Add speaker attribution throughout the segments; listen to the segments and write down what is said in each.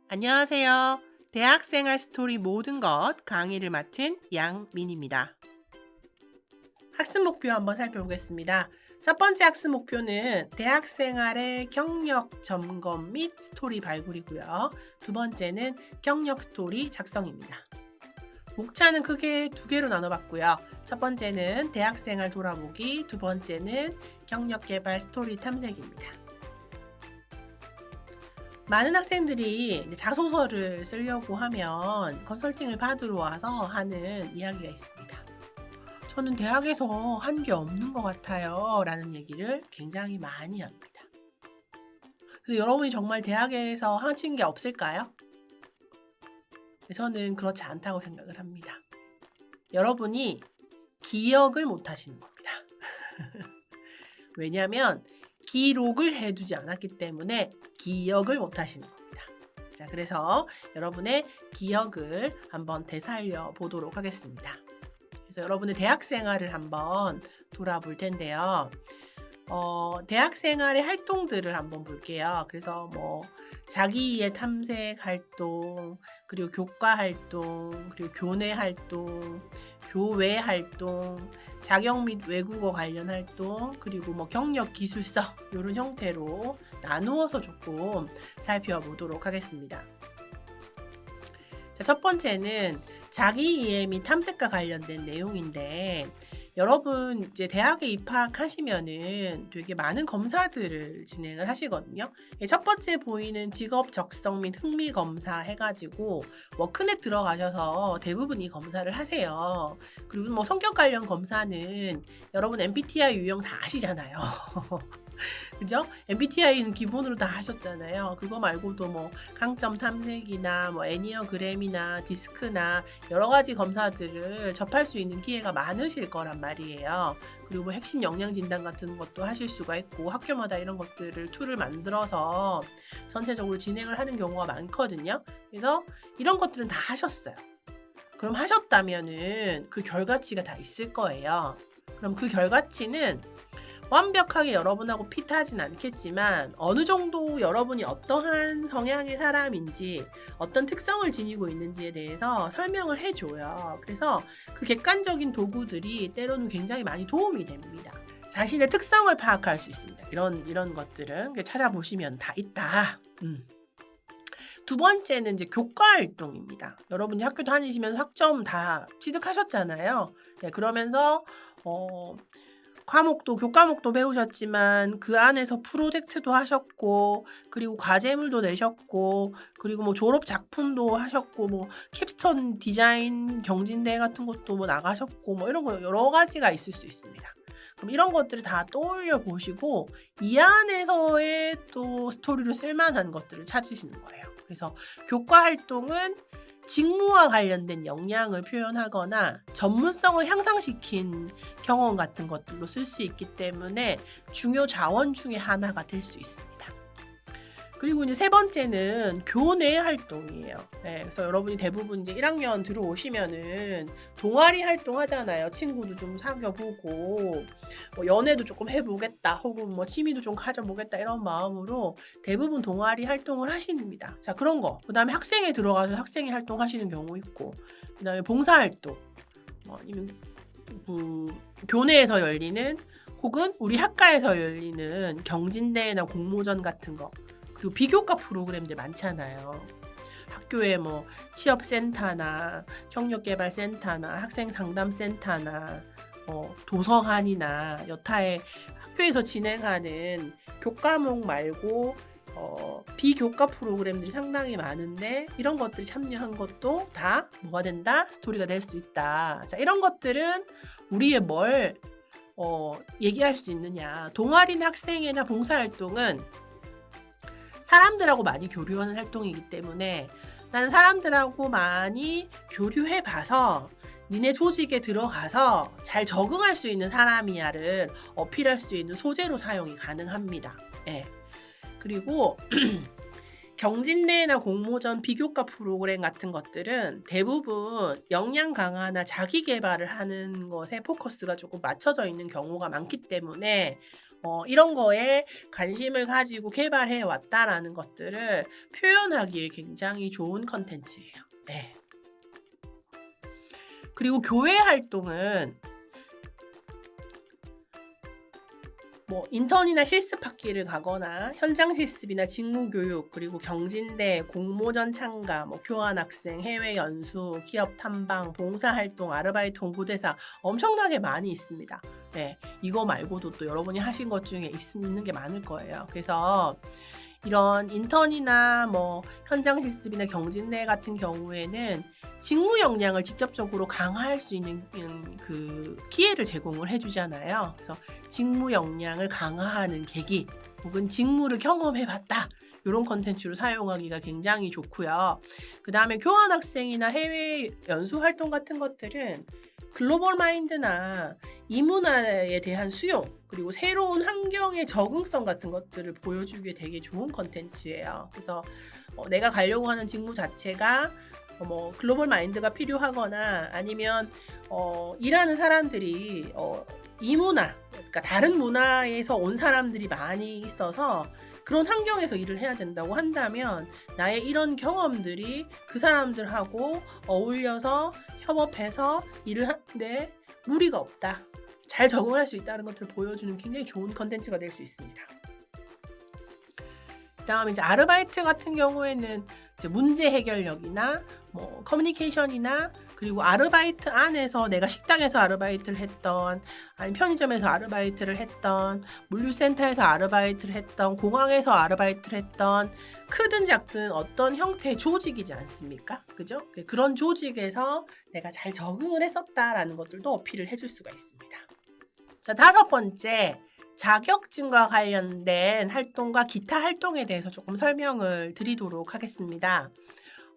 Speaker 1: 안녕하세요. 대학생활 스토리 모든 것 강의를 맡은 양민입니다. 학습 목표 한번 살펴보겠습니다. 첫 번째 학습 목표는 대학생활의 경력 점검 및 스토리 발굴이고요. 두 번째는 경력 스토리 작성입니다. 목차는 크게 두 개로 나눠봤고요. 첫 번째는 대학생활 돌아보기, 두 번째는 경력 개발 스토리 탐색입니다. 많은 학생들이 자소서를 쓰려고 하면 컨설팅을 받으러 와서 하는 이야기가 있습니다. 저는 대학에서 한 게 없는 것 같아요 라는 얘기를 굉장히 많이 합니다. 근데 여러분이 정말 대학에서 하신 게 없을까요? 저는 그렇지 않다고 생각을 합니다. 여러분이 기억을 못 하시는 겁니다. 왜냐하면 기록을 해두지 않았기 때문에 기억을 못 하시는 겁니다. 자, 그래서 여러분의 기억을 한번 되살려 보도록 하겠습니다. 그래서 여러분의 대학 생활을 한번 돌아볼 텐데요. 대학 생활의 활동들을 한번 볼게요. 그래서 뭐 자기이해 탐색 활동, 그리고 교과 활동, 그리고 교내 활동, 교외 활동, 자격 및 외국어 관련 활동, 그리고 뭐 경력 기술서 이런 형태로 나누어서 조금 살펴보도록 하겠습니다. 자, 첫 번째는 자기이해 및 탐색과 관련된 내용인데, 여러분 이제 대학에 입학하시면은 되게 많은 검사들을 진행을 하시거든요. 첫 번째 보이는 직업 적성 및 흥미 검사 해가지고 워크넷 들어가셔서 대부분 이 검사를 하세요. 그리고 뭐 성격 관련 검사는 여러분 MBTI 유형 다 아시잖아요. 그죠? MBTI는 기본으로 다 하셨잖아요. 그거 말고도 뭐 강점 탐색이나 뭐 애니어그램이나 디스크나 여러 가지 검사들을 접할 수 있는 기회가 많으실 거란 말이에요. 그리고 뭐 핵심 역량 진단 같은 것도 하실 수가 있고 학교마다 이런 것들을 툴을 만들어서 전체적으로 진행을 하는 경우가 많거든요. 그래서 이런 것들은 다 하셨어요. 그럼 하셨다면은 그 결과치가 다 있을 거예요. 그럼 그 결과치는 완벽하게 여러분하고 핏하진 않겠지만 어느 정도 여러분이 어떠한 성향의 사람인지 어떤 특성을 지니고 있는지에 대해서 설명을 해줘요. 그래서 그 객관적인 도구들이 때로는 굉장히 많이 도움이 됩니다. 자신의 특성을 파악할 수 있습니다. 이런 것들은 찾아보시면 다 있다. 두 번째는 이제 교과 활동입니다. 여러분이 학교 다니시면서 학점 다 취득하셨잖아요. 네, 그러면서 교과목도 배우셨지만 그 안에서 프로젝트도 하셨고, 그리고 과제물도 내셨고, 그리고 뭐 졸업 작품도 하셨고, 뭐 캡스톤 디자인 경진대회 같은 것도 뭐 나가셨고, 뭐 이런 거 여러 가지가 있을 수 있습니다. 그럼 이런 것들을 다 떠올려 보시고 이 안에서의 또 스토리로 쓸만한 것들을 찾으시는 거예요. 그래서 교과 활동은 직무와 관련된 역량을 표현하거나 전문성을 향상시킨 경험 같은 것들로 쓸 수 있기 때문에 중요 자원 중에 하나가 될 수 있습니다. 그리고 이제 세 번째는 교내 활동이에요. 네, 그래서 여러분이 대부분 이제 1학년 들어오시면은 동아리 활동하잖아요. 친구도 좀 사귀어보고, 뭐 연애도 조금 해보겠다, 혹은 뭐 취미도 좀 가져보겠다 이런 마음으로 대부분 동아리 활동을 하십니다. 자, 그런 거. 그 다음에 학생회 들어가서 학생회 활동하시는 경우 있고, 그 다음에 봉사활동, 아니면 교내에서 열리는 혹은 우리 학과에서 열리는 경진대회나 공모전 같은 거. 그리고 비교과 프로그램들 많잖아요. 학교에 뭐 취업센터나 경력개발센터나 학생상담센터나 도서관이나 여타의 학교에서 진행하는 교과목 말고 비교과 프로그램들이 상당히 많은데 이런 것들이 참여한 것도 다 뭐가 된다? 스토리가 될 수 있다. 자, 이런 것들은 우리의 뭘 얘기할 수 있느냐. 동아리나 학생회나 봉사활동은 사람들하고 많이 교류하는 활동이기 때문에 나는 사람들하고 많이 교류해봐서 니네 조직에 들어가서 잘 적응할 수 있는 사람이야를 어필할 수 있는 소재로 사용이 가능합니다. 예. 그리고 경진대회나 공모전 비교과 프로그램 같은 것들은 대부분 역량 강화나 자기 개발을 하는 것에 포커스가 조금 맞춰져 있는 경우가 많기 때문에 이런 거에 관심을 가지고 개발해 왔다라는 것들을 표현하기에 굉장히 좋은 컨텐츠예요. 네. 그리고 교회 활동은 뭐 인턴이나 실습 학기를 가거나 현장 실습이나 직무 교육, 그리고 경진대, 공모전 참가, 뭐 교환 학생, 해외 연수, 기업 탐방, 봉사 활동, 아르바이트 홍보대사 엄청나게 많이 있습니다. 네, 이거 말고도 또 여러분이 하신 것 중에 있는 게 많을 거예요. 그래서 이런 인턴이나 뭐 현장 실습이나 경진대 같은 경우에는 직무 역량을 직접적으로 강화할 수 있는 그 기회를 제공을 해주잖아요. 그래서 직무 역량을 강화하는 계기 혹은 직무를 경험해봤다, 이런 컨텐츠로 사용하기가 굉장히 좋고요. 그 다음에 교환 학생이나 해외 연수 활동 같은 것들은 글로벌 마인드나 이문화에 대한 수용, 그리고 새로운 환경의 적응성 같은 것들을 보여주기에 되게 좋은 컨텐츠예요. 그래서 내가 가려고 하는 직무 자체가 뭐 글로벌 마인드가 필요하거나 아니면 일하는 사람들이 이문화, 그러니까 다른 문화에서 온 사람들이 많이 있어서 그런 환경에서 일을 해야 된다고 한다면 나의 이런 경험들이 그 사람들하고 어울려서 협업해서 일을 하는데 무리가 없다, 잘 적응할 수 있다는 것들을 보여주는 굉장히 좋은 컨텐츠가 될 수 있습니다. 그다음에 이제 아르바이트 같은 경우에는 이제 문제 해결력이나 뭐 커뮤니케이션이나, 그리고 아르바이트 안에서 내가 식당에서 아르바이트를 했던, 아니 편의점에서 아르바이트를 했던, 물류센터에서 아르바이트를 했던, 공항에서 아르바이트를 했던, 크든 작든 어떤 형태의 조직이지 않습니까? 그죠? 그런 조직에서 내가 잘 적응을 했었다라는 것들도 어필을 해줄 수가 있습니다. 자, 5번째, 자격증과 관련된 활동과 기타 활동에 대해서 조금 설명을 드리도록 하겠습니다.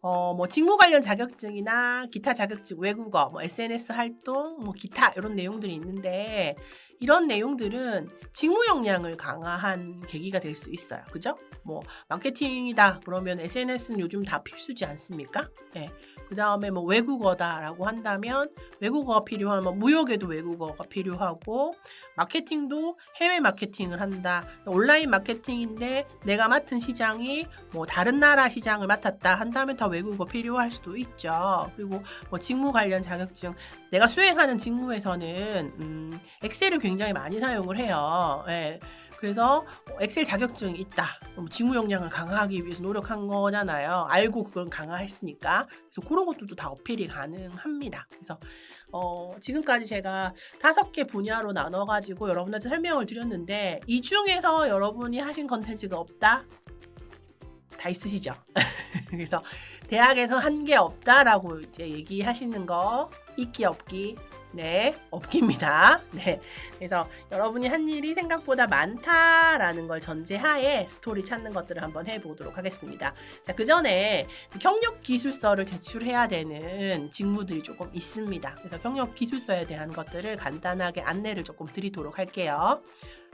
Speaker 1: 뭐 직무 관련 자격증이나 기타 자격증, 외국어, 뭐 SNS 활동, 뭐 기타 이런 내용들이 있는데, 이런 내용들은 직무 역량을 강화한 계기가 될 수 있어요. 그죠? 뭐 마케팅이다 그러면 SNS는 요즘 다 필수지 않습니까? 네. 그 다음에 뭐 외국어다라고 한다면 외국어가 필요하면 무역에도 외국어가 필요하고, 마케팅도 해외 마케팅을 한다, 온라인 마케팅인데 내가 맡은 시장이 뭐 다른 나라 시장을 맡았다 한다면 더 외국어 필요할 수도 있죠. 그리고 뭐 직무 관련 자격증, 내가 수행하는 직무에서는 엑셀을 굉장히 많이 사용을 해요. 예. 그래서 엑셀 자격증이 있다, 직무 역량을 강화하기 위해서 노력한 거잖아요. 알고 그걸 강화했으니까. 그래서 그런 것들도 다 어필이 가능합니다. 그래서 지금까지 제가 5개 분야로 나눠가지고 여러분한테 설명을 드렸는데, 이 중에서 여러분이 하신 컨텐츠가 없다? 다 있으시죠? 그래서 대학에서 한 게 없다라고 이제 얘기하시는 거, 있기 없기, 네, 없기입니다. 네, 그래서 여러분이 한 일이 생각보다 많다라는 걸 전제하에 스토리 찾는 것들을 한번 해보도록 하겠습니다. 자, 그 전에 경력 기술서를 제출해야 되는 직무들이 조금 있습니다. 그래서 경력 기술서에 대한 것들을 간단하게 안내를 조금 드리도록 할게요.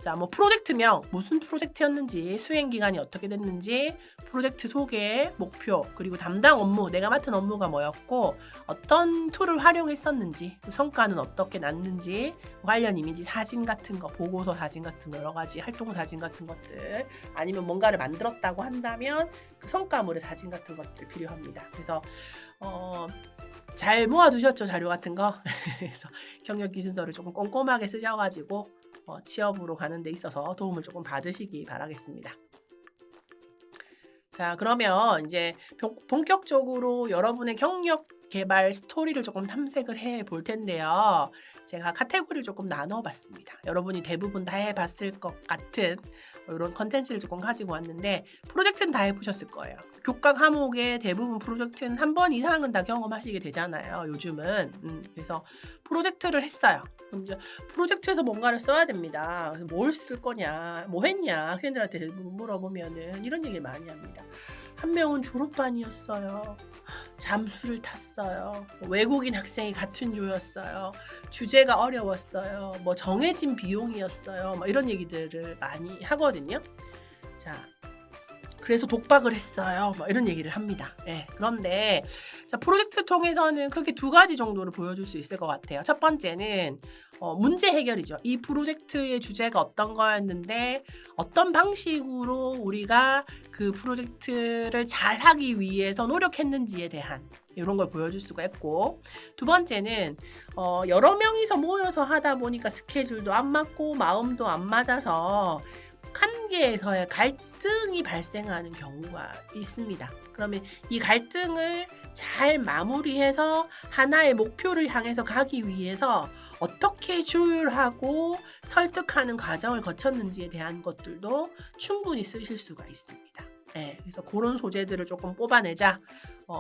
Speaker 1: 자, 뭐 프로젝트명, 무슨 프로젝트였는지, 수행 기간이 어떻게 됐는지, 프로젝트 소개, 목표, 그리고 담당 업무, 내가 맡은 업무가 뭐였고, 어떤 툴을 활용했었는지, 성과는 어떻게 났는지, 관련 이미지 사진 같은 거, 보고서 사진 같은 거, 여러 가지 활동 사진 같은 것들, 아니면 뭔가를 만들었다고 한다면 그 성과물의 사진 같은 것들 필요합니다. 그래서 잘 모아두셨죠, 자료 같은 거? 그래서 경력 기준서를 조금 꼼꼼하게 쓰셔가지고 취업으로 가는 데 있어서 도움을 조금 받으시기 바라겠습니다. 자, 그러면 이제 본격적으로 여러분의 경력 개발 스토리를 조금 탐색을 해 볼 텐데요. 제가 카테고리를 조금 나눠봤습니다. 여러분이 대부분 다 해봤을 것 같은 이런 컨텐츠를 조금 가지고 왔는데, 프로젝트는 다 해보셨을 거예요. 교과 과목의 대부분 프로젝트는 한 번 이상은 다 경험하시게 되잖아요, 요즘은. 그래서 프로젝트를 했어요. 그럼 이제 프로젝트에서 뭔가를 써야 됩니다. 뭘 쓸 거냐, 뭐 했냐, 학생들한테 물어보면은 이런 얘기를 많이 합니다. 한 명은 졸업반이었어요. 잠수를 탔어요. 외국인 학생이 같은 조였어요. 주제가 어려웠어요. 뭐 정해진 비용이었어요. 뭐 이런 얘기들을 많이 하거든요. 자, 그래서 독박을 했어요. 뭐 이런 얘기를 합니다. 예. 그런데 자, 프로젝트 통해서는 크게 두 가지 정도를 보여줄 수 있을 것 같아요. 첫 번째는 문제 해결이죠. 이 프로젝트의 주제가 어떤 거였는데 어떤 방식으로 우리가 그 프로젝트를 잘 하기 위해서 노력했는지에 대한 이런 걸 보여줄 수가 있고, 두 번째는 여러 명이서 모여서 하다 보니까 스케줄도 안 맞고 마음도 안 맞아서 관계에서의 갈등이 발생하는 경우가 있습니다. 그러면 이 갈등을 잘 마무리해서 하나의 목표를 향해서 가기 위해서 어떻게 조율하고 설득하는 과정을 거쳤는지에 대한 것들도 충분히 쓰실 수가 있습니다. 네, 그래서 그런 소재들을 조금 뽑아내자.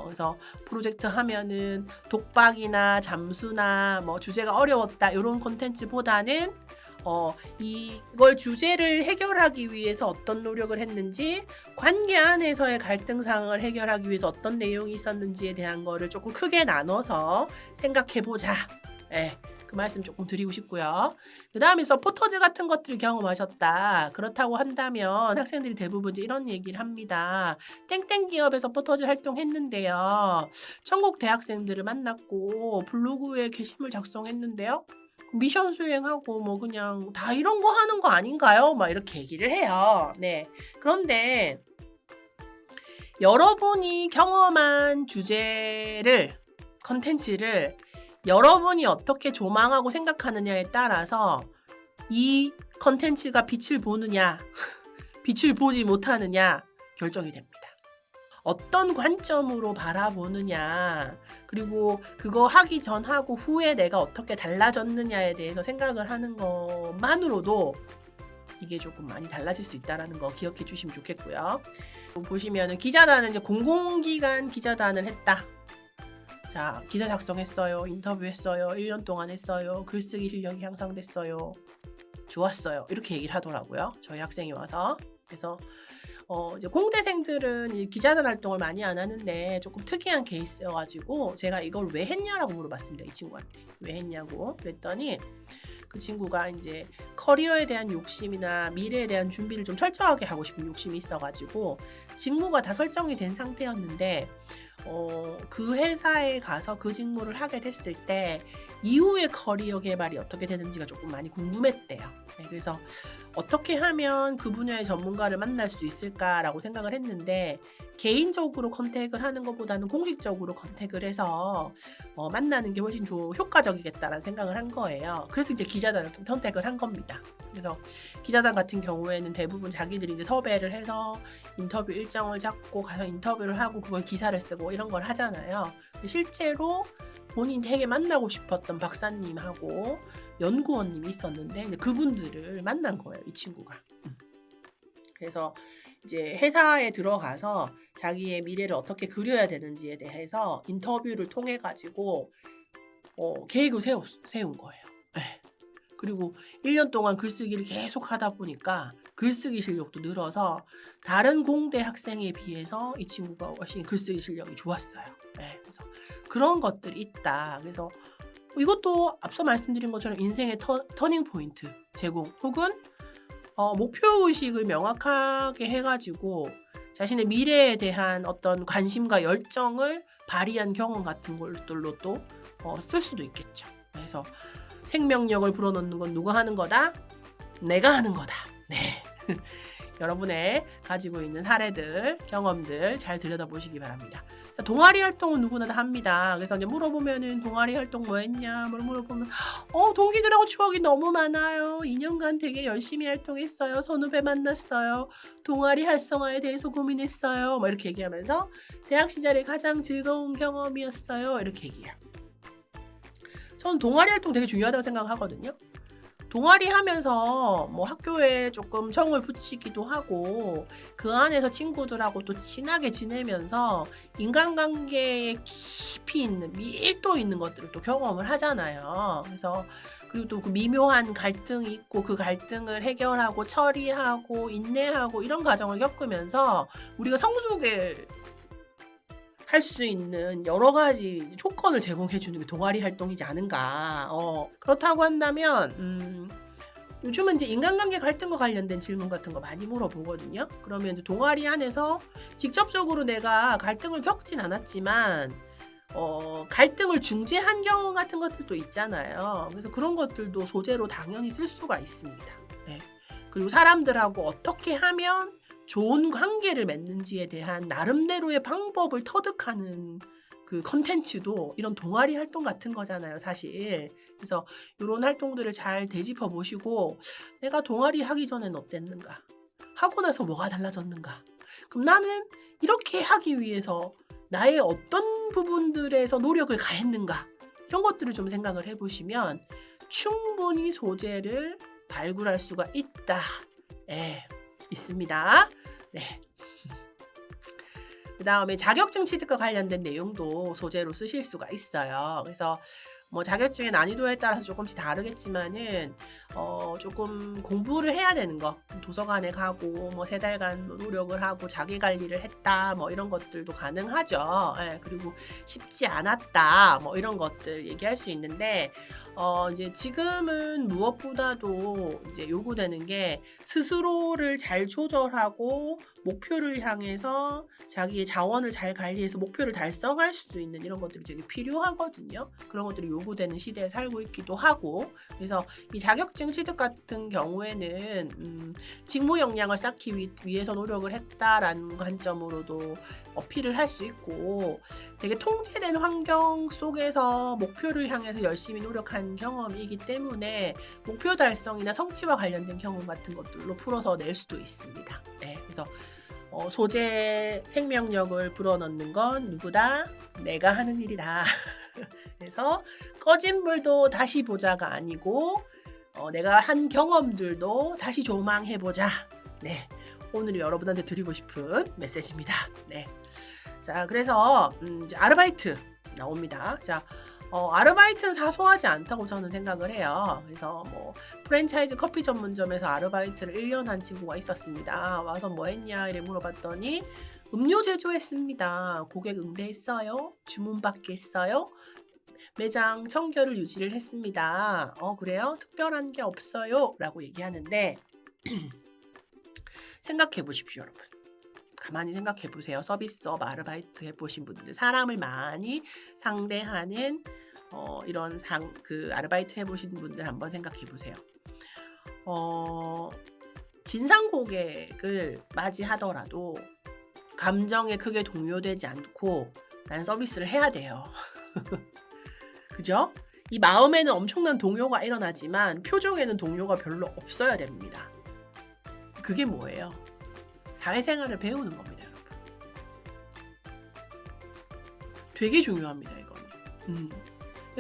Speaker 1: 그래서 프로젝트 하면은 독박이나 잠수나 뭐 주제가 어려웠다 이런 콘텐츠보다는 이걸 주제를 해결하기 위해서 어떤 노력을 했는지, 관계 안에서의 갈등 상황을 해결하기 위해서 어떤 내용이 있었는지에 대한 거를 조금 크게 나눠서 생각해 보자. 네, 그 말씀 조금 드리고 싶고요. 그 다음에 서포터즈 같은 것들을 경험하셨다. 그렇다고 한다면 학생들이 대부분 이제 이런 얘기를 합니다. 땡땡 기업에 서포터즈 활동했는데요. 전국 대학생들을 만났고 블로그에 게시물 작성했는데요. 미션 수행하고 뭐 그냥 다 이런 거 하는 거 아닌가요? 막 이렇게 얘기를 해요. 네. 그런데 여러분이 경험한 주제를, 컨텐츠를 여러분이 어떻게 조망하고 생각하느냐에 따라서 이 컨텐츠가 빛을 보느냐, 빛을 보지 못하느냐 결정이 됩니다. 어떤 관점으로 바라보느냐, 그리고 그거 하기 전하고 후에 내가 어떻게 달라졌느냐에 대해서 생각을 하는 것만으로도 이게 조금 많이 달라질 수 있다는 거 기억해 주시면 좋겠고요. 보시면은 기자단은 이제 공공기관 기자단을 했다. 자, 기사 작성했어요. 인터뷰했어요. 1년 동안 했어요. 글쓰기 실력이 향상됐어요. 좋았어요. 이렇게 얘기를 하더라고요. 저희 학생이 와서. 그래서 이제 공대생들은 이 기자단 활동을 많이 안 하는데 조금 특이한 케이스여가지고 제가 이걸 왜 했냐라고 물어봤습니다. 이 친구한테. 왜 했냐고. 그랬더니 그 친구가 이제 커리어에 대한 욕심이나 미래에 대한 준비를 좀 철저하게 하고 싶은 욕심이 있어가지고 직무가 다 설정이 된 상태였는데 그 회사에 가서 그 직무를 하게 됐을 때 이후의 커리어 개발이 어떻게 되는지가 조금 많이 궁금했대요. 네, 그래서 어떻게 하면 그 분야의 전문가를 만날 수 있을까라고 생각을 했는데 개인적으로 컨택을 하는 것보다는 공식적으로 컨택을 해서 만나는 게 훨씬 효과적이겠다라는 생각을 한 거예요. 그래서 이제 기자단을 좀 선택을 한 겁니다. 그래서 기자단 같은 경우에는 대부분 자기들이 이제 섭외를 해서 인터뷰 일정을 잡고 가서 인터뷰를 하고 그걸 기사를 쓰고 이런 걸 하잖아요. 실제로 본인이 되게 만나고 싶었던 박사님하고 연구원님이 있었는데 그분들을 만난 거예요, 이 친구가. 그래서 이제 회사에 들어가서 자기의 미래를 어떻게 그려야 되는지에 대해서 인터뷰를 통해 가지고 계획을 세운 거예요. 네. 그리고 1년 동안 글쓰기를 계속 하다 보니까 글쓰기 실력도 늘어서 다른 공대 학생에 비해서 이 친구가 훨씬 글쓰기 실력이 좋았어요. 네. 그래서 그런 것들이 있다. 그래서 이것도 앞서 말씀드린 것처럼 인생의 터닝 포인트 제공, 혹은 목표의식을 명확하게 해가지고 자신의 미래에 대한 어떤 관심과 열정을 발휘한 경험 같은 것들로 또 쓸 수도 있겠죠. 그래서 생명력을 불어넣는 건 누가 하는 거다? 내가 하는 거다. 네. 여러분의 가지고 있는 사례들, 경험들 잘 들여다보시기 바랍니다. 자, 동아리 활동은 누구나 다 합니다. 그래서 이제 물어보면은 동아리 활동 뭐 했냐? 물어보면 동기들하고 추억이 너무 많아요. 2년간 되게 열심히 활동했어요. 선후배 만났어요. 동아리 활성화에 대해서 고민했어요. 뭐 이렇게 얘기하면서 대학 시절에 가장 즐거운 경험이었어요. 이렇게 얘기해요. 저는 동아리 활동 되게 중요하다고 생각하거든요. 동아리 하면서 뭐 학교에 조금 정을 붙이기도 하고 그 안에서 친구들하고 또 친하게 지내면서 인간관계에 깊이 있는 밀도 있는 것들을 또 경험을 하잖아요. 그래서 그리고 또 그 미묘한 갈등이 있고 그 갈등을 해결하고 처리하고 인내하고 이런 과정을 겪으면서 우리가 성숙을 할 수 있는 여러 가지 조건을 제공해 주는 게 동아리 활동이지 않은가. 그렇다고 한다면 요즘은 이제 인간관계 갈등과 관련된 질문 같은 거 많이 물어보거든요. 그러면 이제 동아리 안에서 직접적으로 내가 갈등을 겪진 않았지만 갈등을 중재한 경우 같은 것들도 있잖아요. 그래서 그런 것들도 소재로 당연히 쓸 수가 있습니다. 네. 그리고 사람들하고 어떻게 하면 좋은 관계를 맺는지에 대한 나름대로의 방법을 터득하는 그 컨텐츠도 이런 동아리 활동 같은 거잖아요, 사실. 그래서 이런 활동들을 잘 되짚어 보시고 내가 동아리 하기 전엔 어땠는가? 하고 나서 뭐가 달라졌는가? 그럼 나는 이렇게 하기 위해서 나의 어떤 부분들에서 노력을 가했는가? 이런 것들을 좀 생각을 해보시면 충분히 소재를 발굴할 수가 있다. 예, 있습니다. 네. 그 다음에 자격증 취득과 관련된 내용도 소재로 쓰실 수가 있어요. 그래서 뭐 자격증의 난이도에 따라서 조금씩 다르겠지만은 조금 공부를 해야 되는 거, 도서관에 가고 뭐 3달간 노력을 하고 자기 관리를 했다 뭐 이런 것들도 가능하죠. 예, 그리고 쉽지 않았다 뭐 이런 것들 얘기할 수 있는데 이제 지금은 무엇보다도 이제 요구되는 게 스스로를 잘 조절하고 목표를 향해서 자기의 자원을 잘 관리해서 목표를 달성할 수 있는 이런 것들이 되게 필요하거든요. 그런 것들이 요구되는 시대에 살고 있기도 하고, 그래서 이 자격증 취득 같은 경우에는 직무 역량을 쌓기 위해서 노력을 했다라는 관점으로도 어필을 할 수 있고, 되게 통제된 환경 속에서 목표를 향해서 열심히 노력한 경험이기 때문에 목표 달성이나 성취와 관련된 경험 같은 것들로 풀어서 낼 수도 있습니다. 네, 그래서 소재 생명력을 불어넣는 건 누구다? 내가 하는 일이다. 그래서 꺼진 불도 다시 보자가 아니고 내가 한 경험들도 다시 조망해보자. 네, 오늘 여러분한테 드리고 싶은 메시지입니다. 네, 자, 그래서 이제 아르바이트 나옵니다. 자, 아르바이트는 사소하지 않다고 저는 생각을 해요. 그래서 뭐 프랜차이즈 커피 전문점에서 아르바이트를 1년 한 친구가 있었습니다. 와서 뭐 했냐 이래 물어봤더니 음료 제조했습니다. 고객 응대했어요. 주문 받겠어요. 매장 청결을 유지를 했습니다. 그래요? 특별한 게 없어요. 라고 얘기하는데 생각해 보십시오, 여러분. 가만히 생각해 보세요. 서비스업 아르바이트 해보신 분들, 사람을 많이 상대하는 이런 그 아르바이트 해보신 분들 한번 생각해 보세요. 진상 고객을 맞이하더라도 감정에 크게 동요되지 않고 난 서비스를 해야 돼요. 그죠? 이 마음에는 엄청난 동요가 일어나지만 표정에는 동요가 별로 없어야 됩니다. 그게 뭐예요? 사회생활을 배우는 겁니다, 여러분. 되게 중요합니다, 이거는.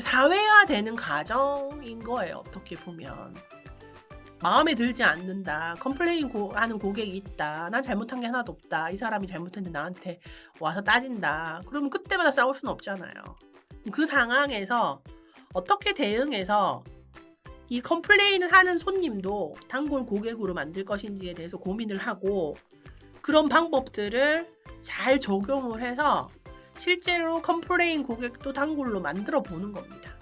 Speaker 1: 사회화되는 과정인 거예요, 어떻게 보면. 마음에 들지 않는다. 컴플레인 하는 고객이 있다. 난 잘못한 게 하나도 없다. 이 사람이 잘못했는데 나한테 와서 따진다. 그러면 그때마다 싸울 수는 없잖아요. 그 상황에서 어떻게 대응해서 이 컴플레인을 하는 손님도 단골 고객으로 만들 것인지에 대해서 고민을 하고, 그런 방법들을 잘 적용을 해서 실제로 컴플레인 고객도 단골로 만들어 보는 겁니다.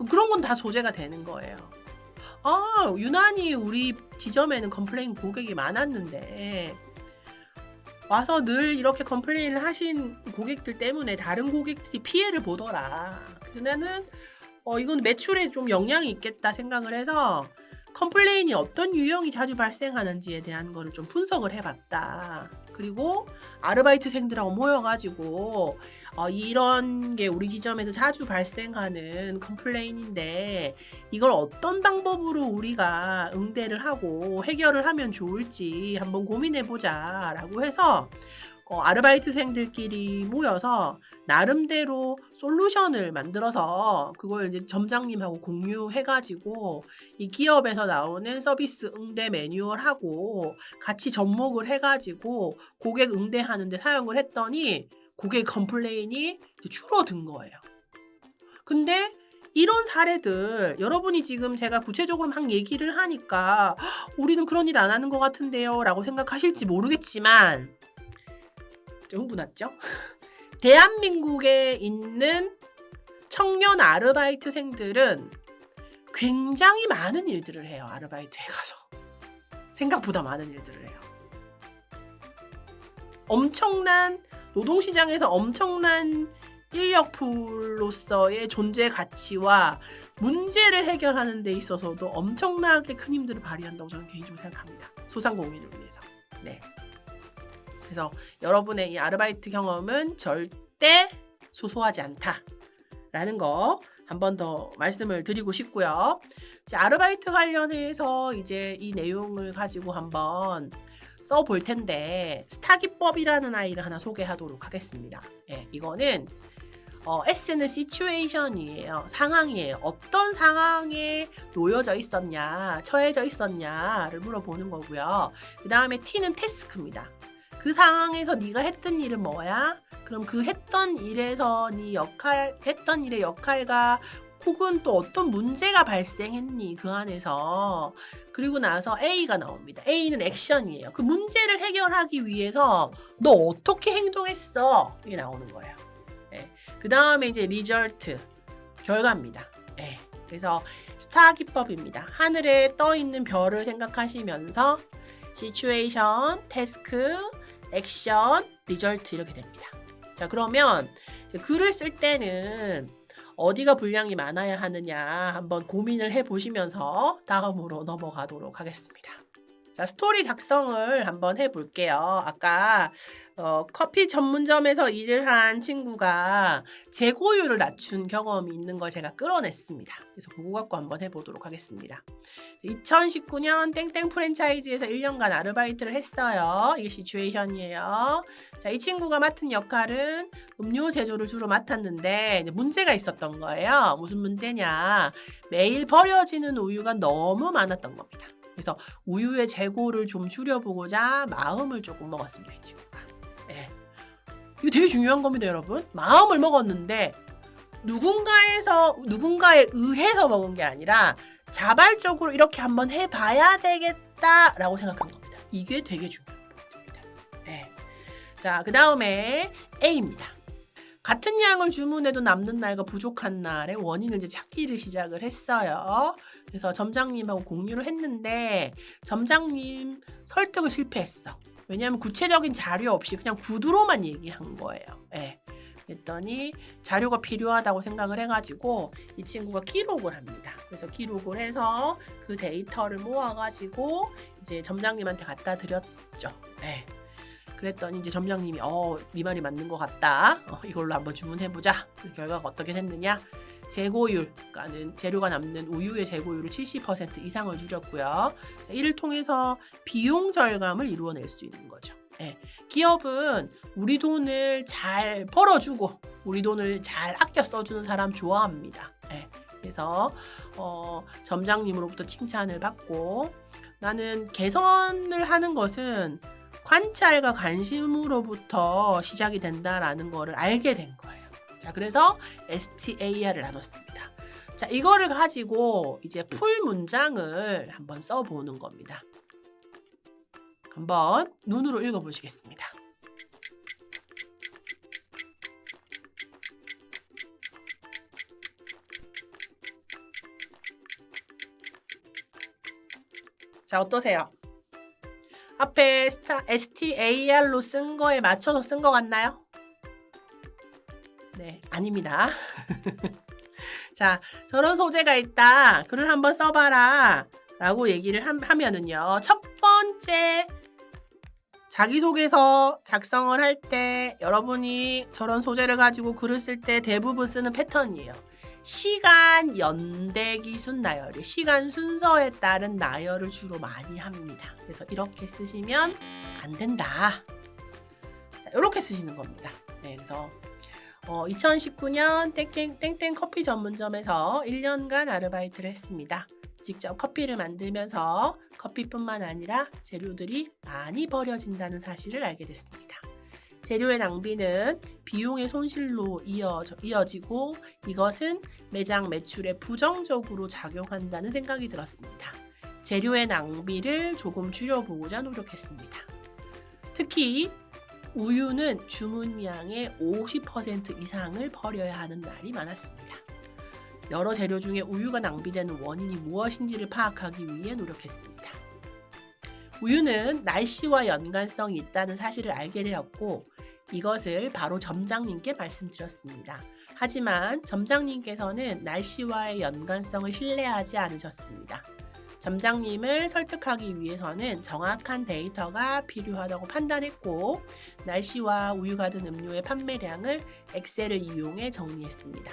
Speaker 1: 그런 건 다 소재가 되는 거예요. 유난히 우리 지점에는 컴플레인 고객이 많았는데 와서 늘 이렇게 컴플레인을 하신 고객들 때문에 다른 고객들이 피해를 보더라. 그래서 나는 이건 매출에 좀 영향이 있겠다 생각을 해서 컴플레인이 어떤 유형이 자주 발생하는지에 대한 거를 좀 분석을 해봤다. 그리고 아르바이트생들하고 모여가지고 이런 게 우리 지점에서 자주 발생하는 컴플레인인데 이걸 어떤 방법으로 우리가 응대를 하고 해결을 하면 좋을지 한번 고민해보자 라고 해서 아르바이트생들끼리 모여서 나름대로 솔루션을 만들어서 그걸 이제 점장님하고 공유해가지고 이 기업에서 나오는 서비스 응대 매뉴얼하고 같이 접목을 해가지고 고객 응대하는데 사용을 했더니 고객 컴플레인이 줄어든 거예요. 근데 이런 사례들 여러분이 지금 제가 구체적으로 막 얘기를 하니까 우리는 그런 일 안 하는 것 같은데요 라고 생각하실지 모르겠지만 좀 흥분했죠? 대한민국에 있는 청년 아르바이트생들은 굉장히 많은 일들을 해요. 아르바이트에 가서. 생각보다 많은 일들을 해요. 엄청난 노동시장에서 엄청난 인력풀로서의 존재 가치와 문제를 해결하는 데 있어서도 엄청나게 큰 힘들을 발휘한다고 저는 개인적으로 생각합니다. 소상공인을 위해서. 네. 그래서 여러분의 이 아르바이트 경험은 절대 소소하지 않다라는 거 한 번 더 말씀을 드리고 싶고요. 이제 아르바이트 관련해서 이제 이 내용을 가지고 한번 써볼 텐데 스타기법이라는 아이를 하나 소개하도록 하겠습니다. 예, 이거는 S는 situation이에요. 상황이에요. 어떤 상황에 놓여져 있었냐, 처해져 있었냐를 물어보는 거고요. 그 다음에 T는 task입니다. 그 상황에서 네가 했던 일은 뭐야? 그럼 그 했던 일에서 네 했던 일의 역할과 혹은 또 어떤 문제가 발생했니 그 안에서. 그리고 나서 A가 나옵니다. A는 액션이에요. 그 문제를 해결하기 위해서 너 어떻게 행동했어? 이게 나오는 거예요. 네. 그 다음에 이제 리절트, 결과입니다. 네. 그래서 스타 기법입니다. 하늘에 떠 있는 별을 생각하시면서 시츄에이션, 태스크, 액션, 리절트 이렇게 됩니다. 자, 그러면 글을 쓸 때는 어디가 분량이 많아야 하느냐 한번 고민을 해보시면서 다음으로 넘어가도록 하겠습니다. 자, 스토리 작성을 한번 해볼게요. 아까 커피 전문점에서 일을 한 친구가 재고율을 낮춘 경험이 있는 걸 제가 끌어냈습니다. 그래서 그거 갖고 한번 해보도록 하겠습니다. 2019년 땡땡 프랜차이즈에서 1년간 아르바이트를 했어요. 이게 시츄에이션이에요. 자, 이 친구가 맡은 역할은 음료 제조를 주로 맡았는데 문제가 있었던 거예요. 무슨 문제냐? 매일 버려지는 우유가 너무 많았던 겁니다. 그래서 우유의 재고를 좀 줄여보고자 마음을 조금 먹었습니다. 이 친구가. 네. 이거 되게 중요한 겁니다, 여러분. 마음을 먹었는데 누군가에 의해서 먹은 게 아니라 자발적으로 이렇게 한번 해봐야 되겠다라고 생각한 겁니다. 이게 되게 중요한 포인트입니다. 네. 자, 그 다음에 A입니다. 같은 양을 주문해도 남는 날과 부족한 날의 원인을 이제 찾기를 시작을 했어요. 그래서 점장님하고 공유를 했는데 점장님 설득을 실패했어. 왜냐하면 구체적인 자료 없이 그냥 구두로만 얘기한 거예요. 네. 그랬더니 자료가 필요하다고 생각을 해가지고 이 친구가 기록을 합니다. 그래서 기록을 해서 그 데이터를 모아가지고 이제 점장님한테 갖다 드렸죠. 네. 그랬더니 이제 점장님이 네 말이 맞는 것 같다. 이걸로 한번 주문해보자. 그 결과가 어떻게 됐느냐? 재고율, 그러니까 재료가 남는 우유의 재고율을 70% 이상을 줄였고요. 이를 통해서 비용 절감을 이루어낼 수 있는 거죠. 네. 기업은 우리 돈을 잘 벌어주고 우리 돈을 잘 아껴 써주는 사람 좋아합니다. 네. 그래서 점장님으로부터 칭찬을 받고 나는 개선을 하는 것은 관찰과 관심으로부터 시작이 된다라는 거를 알게 된 거예요. 자, 그래서 STAR을 나눴습니다. 자, 이거를 가지고 이제 풀 문장을 한번 써보는 겁니다. 한번 눈으로 읽어보시겠습니다. 자, 어떠세요? 앞에 STAR로 쓴 거에 맞춰서 쓴 것 같나요? 네, 아닙니다. 자, 저런 소재가 있다. 글을 한번 써봐라. 라고 얘기를 하면은요. 첫 번째 자기소개서 작성을 할 때 여러분이 저런 소재를 가지고 글을 쓸 때 대부분 쓰는 패턴이에요. 시간 연대기 순나열이 시간 순서에 따른 나열을 주로 많이 합니다. 그래서 이렇게 쓰시면 안 된다. 자, 이렇게 쓰시는 겁니다. 네, 그래서 2019년 땡땡 커피 전문점에서 1년간 아르바이트를 했습니다. 직접 커피를 만들면서 커피뿐만 아니라 재료들이 많이 버려진다는 사실을 알게 됐습니다. 재료의 낭비는 비용의 손실로 이어지고 이것은 매장 매출에 부정적으로 작용한다는 생각이 들었습니다. 재료의 낭비를 조금 줄여보고자 노력했습니다. 특히 우유는 주문량의 50% 이상을 버려야 하는 날이 많았습니다. 여러 재료 중에 우유가 낭비되는 원인이 무엇인지를 파악하기 위해 노력했습니다. 우유는 날씨와 연관성이 있다는 사실을 알게 되었고 이것을 바로 점장님께 말씀드렸습니다. 하지만 점장님께서는 날씨와의 연관성을 신뢰하지 않으셨습니다. 점장님을 설득하기 위해서는 정확한 데이터가 필요하다고 판단했고 날씨와 우유가 든 음료의 판매량을 엑셀을 이용해 정리했습니다.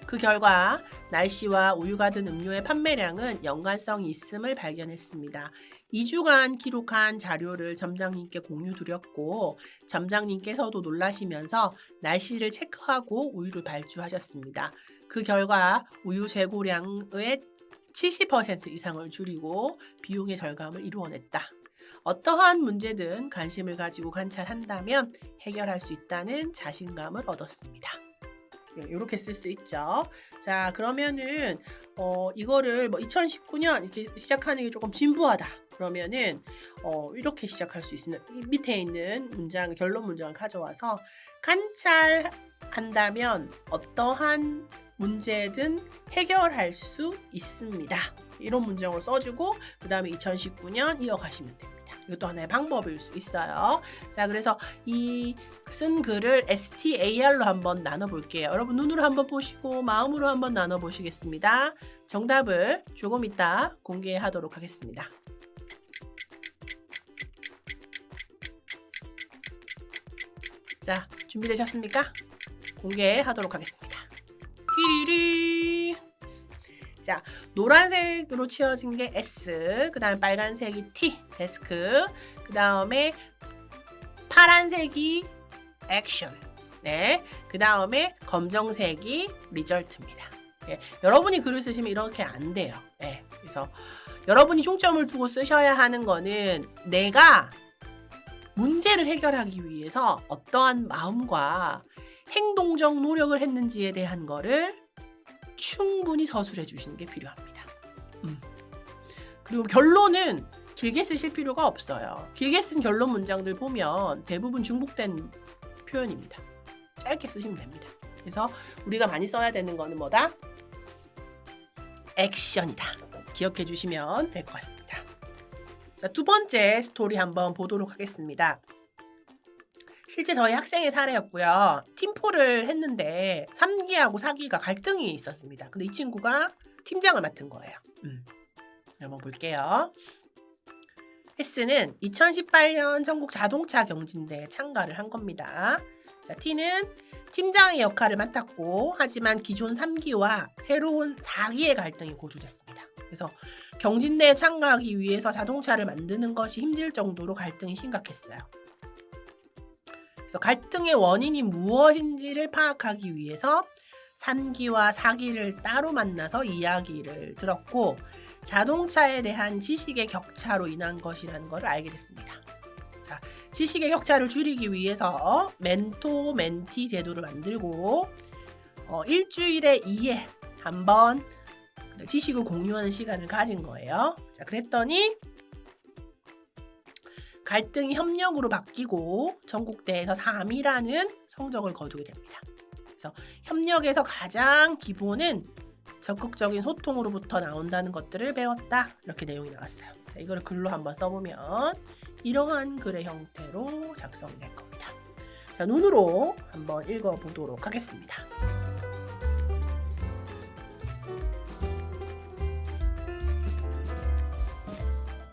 Speaker 1: 그 결과 날씨와 우유가 든 음료의 판매량은 연관성이 있음을 발견했습니다. 2주간 기록한 자료를 점장님께 공유드렸고 점장님께서도 놀라시면서 날씨를 체크하고 우유를 발주하셨습니다. 그 결과 우유 재고량의 70% 이상을 줄이고 비용의 절감을 이루어냈다. 어떠한 문제든 관심을 가지고 관찰한다면 해결할 수 있다는 자신감을 얻었습니다. 이렇게 쓸 수 있죠. 자, 그러면은 이거를 2019년 이렇게 시작하는 게 조금 진부하다. 그러면은 이렇게 시작할 수 있습니다. 밑에 있는 문장, 결론 문장을 가져와서 관찰한다면 어떠한 문제든 해결할 수 있습니다. 이런 문장을 써주고 그 다음에 2019년 이어가시면 됩니다. 이것도 하나의 방법일 수 있어요. 자, 그래서 이 쓴 글을 STAR로 한번 나눠볼게요. 여러분 눈으로 한번 보시고 마음으로 한번 나눠보시겠습니다. 정답을 조금 이따 공개하도록 하겠습니다. 자, 준비되셨습니까? 공개하도록 하겠습니다. 티리리. 자, 노란색으로 치어진 게 S, 그 다음에 빨간색이 T, 데스크, 그 다음에 파란색이 액션, 네, 그 다음에 검정색이 리절트입니다. 네, 여러분이 글을 쓰시면 이렇게 안 돼요. 네, 그래서 여러분이 중점을 두고 쓰셔야 하는 거는 내가 문제를 해결하기 위해서 어떠한 마음과 행동적 노력을 했는지에 대한 거를 충분히 서술해 주시는 게 필요합니다. 그리고 결론은 길게 쓰실 필요가 없어요. 길게 쓴 결론 문장들 보면 대부분 중복된 표현입니다. 짧게 쓰시면 됩니다. 그래서 우리가 많이 써야 되는 거는 뭐다? 액션이다. 기억해 주시면 될 것 같습니다. 자, 두 번째 스토리 한번 보도록 하겠습니다. 실제 저희 학생의 사례였고요. 팀포를 했는데 3기하고 4기가 갈등이 있었습니다. 근데 이 친구가 팀장을 맡은 거예요. 한번 볼게요. S는 2018년 전국 자동차 경진대에 참가를 한 겁니다. 자, T는 팀장의 역할을 맡았고 하지만 기존 3기와 새로운 4기의 갈등이 고조됐습니다. 그래서 경진대에 참가하기 위해서 자동차를 만드는 것이 힘들 정도로 갈등이 심각했어요. 그래서 갈등의 원인이 무엇인지를 파악하기 위해서 3기와 4기를 따로 만나서 이야기를 들었고 자동차에 대한 지식의 격차로 인한 것이라는 것을 알게 됐습니다. 자, 지식의 격차를 줄이기 위해서 멘토, 멘티 제도를 만들고 일주일에 2회 한번 지식을 공유하는 시간을 가진 거예요. 자, 그랬더니 갈등이 협력으로 바뀌고 전국대회에서 3위라는 성적을 거두게 됩니다. 그래서 협력에서 가장 기본은 적극적인 소통으로부터 나온다는 것들을 배웠다. 이렇게 내용이 나왔어요. 자, 이걸 글로 한번 써보면 이러한 글의 형태로 작성이 될 겁니다. 자, 눈으로 한번 읽어보도록 하겠습니다.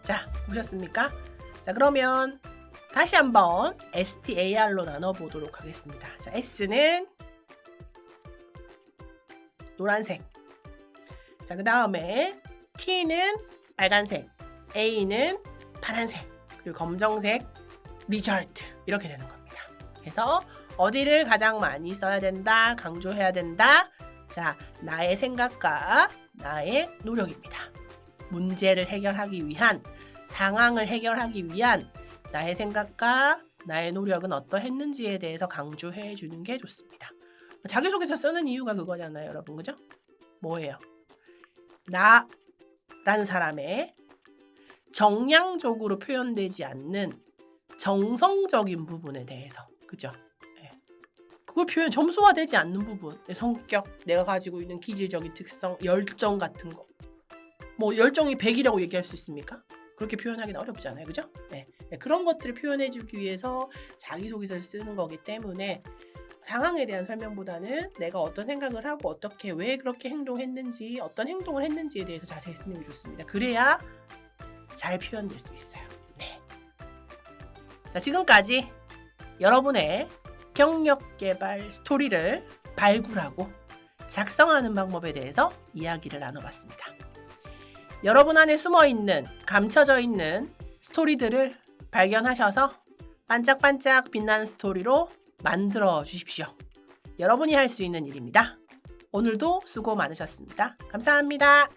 Speaker 1: 자, 보셨습니까? 자, 그러면 다시 한번 STAR로 나눠보도록 하겠습니다. 자, S는 노란색. 자, 그 다음에 T는 빨간색, A는 파란색, 그리고 검정색, 리절트 이렇게 되는 겁니다. 그래서 어디를 가장 많이 써야 된다, 강조해야 된다. 자, 나의 생각과 나의 노력입니다. 문제를 해결하기 위한, 상황을 해결하기 위한 나의 생각과 나의 노력은 어떠했는지에 대해서 강조해 주는 게 좋습니다. 자기소개서 쓰는 이유가 그거잖아요, 여러분. 그죠? 뭐예요? 나라는 사람의 정량적으로 표현되지 않는 정성적인 부분에 대해서, 그죠? 네. 그걸 점수화되지 않는 부분, 내 성격, 내가 가지고 있는 기질적인 특성, 열정 같은 거. 뭐 열정이 100이라고 얘기할 수 있습니까? 그렇게 표현하기는 어렵잖아요. 그죠? 네. 그런 것들을 표현해주기 위해서 자기소개서를 쓰는 거기 때문에 상황에 대한 설명보다는 내가 어떤 생각을 하고 어떻게 왜 그렇게 행동했는지 어떤 행동을 했는지에 대해서 자세히 쓰는 게 좋습니다. 그래야 잘 표현될 수 있어요. 네. 자, 지금까지 여러분의 경력개발 스토리를 발굴하고 작성하는 방법에 대해서 이야기를 나눠봤습니다. 여러분 안에 숨어있는, 감춰져 있는 스토리들을 발견하셔서 반짝반짝 빛나는 스토리로 만들어 주십시오. 여러분이 할 수 있는 일입니다. 오늘도 수고 많으셨습니다. 감사합니다.